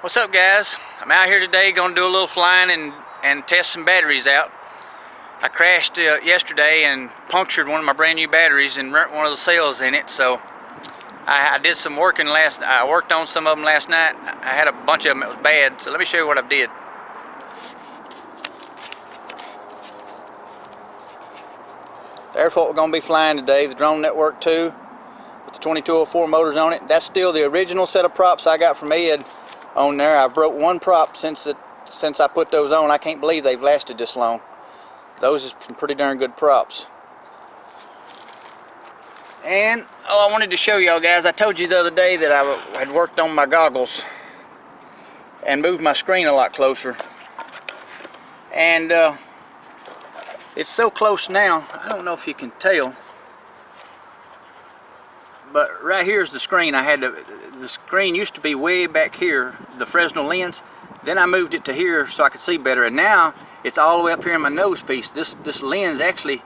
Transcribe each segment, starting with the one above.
What's up, guys? I'm out here today going to do a little flying and test some batteries out. I crashed yesterday and punctured one of my brand new batteries and burnt one of the cells in it, so I did some working I worked on some of them last night. I had a bunch of them that was bad, so let me show you what I did. There's what we're going to be flying today, the Drone Network 2 with the 2204 motors on it. That's still the original set of props I got from Ed on there. I've broke one prop since I put those on. I can't believe they've lasted this long. Those are some pretty darn good props. And I wanted to show y'all guys, I told you the other day that I had worked on my goggles and moved my screen a lot closer. And it's so close now, I don't know if you can tell, but right here's the screen. The screen used to be way back here, the Fresnel lens. Then I moved it to here so I could see better, and now it's all the way up here in my nose piece. This lens actually,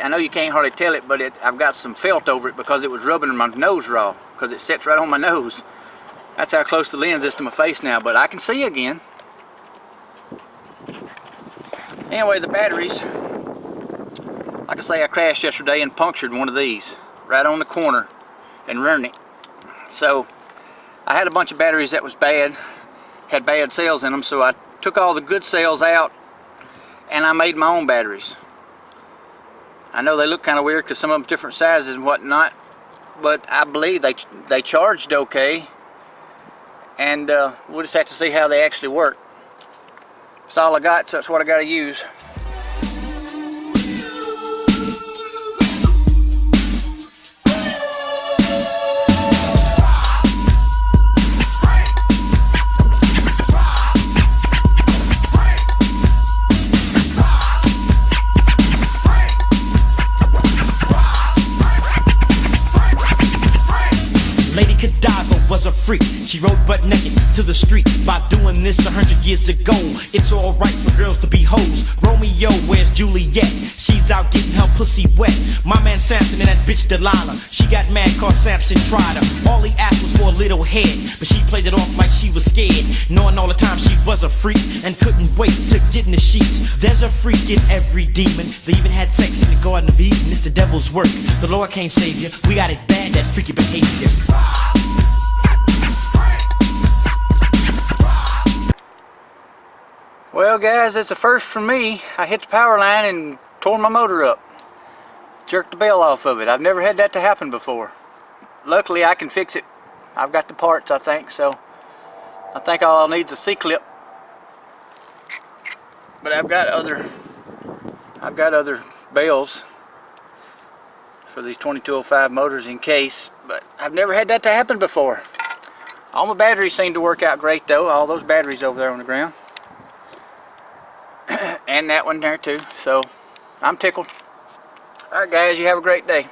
I know you can't hardly tell it, but I've got some felt over it because it was rubbing my nose raw, because it sits right on my nose. That's how close the lens is to my face now, but I can see again. Anyway, the batteries, like I say, I crashed yesterday and punctured one of these right on the corner and ruined it. So I had a bunch of batteries that was bad, had bad cells in them, so I took all the good cells out and I made my own batteries. I know they look kind of weird because some of them different sizes and whatnot, but I believe they charged okay, and we'll just have to see how they actually work. That's all I got, so that's what I got to use. Was a freak. She rode butt naked to the street by doing this 100 years ago. It's alright for girls to be hoes. Romeo, where's Juliet? She's out getting her pussy wet. My man Samson and that bitch Delilah. She got mad cause Samson tried her. All he asked was for a little head, but she played it off like she was scared, knowing all the time she was a freak and couldn't wait to get in the sheets. There's a freak in every demon. They even had sex in the Garden of Eden. It's the devil's work. The Lord can't save you. We got it bad, that freaky behavior. Well, guys, it's a first for me. I hit the power line and tore my motor up. Jerked the bell off of it. I've never had that to happen before. Luckily, I can fix it. I've got the parts, I think, so I think all I'll need is a C-clip. But I've got other bells for these 2205 motors in case, but I've never had that to happen before. All my batteries seem to work out great though, all those batteries over there on the ground. And that one there too, so I'm tickled. Alright guys, you have a great day.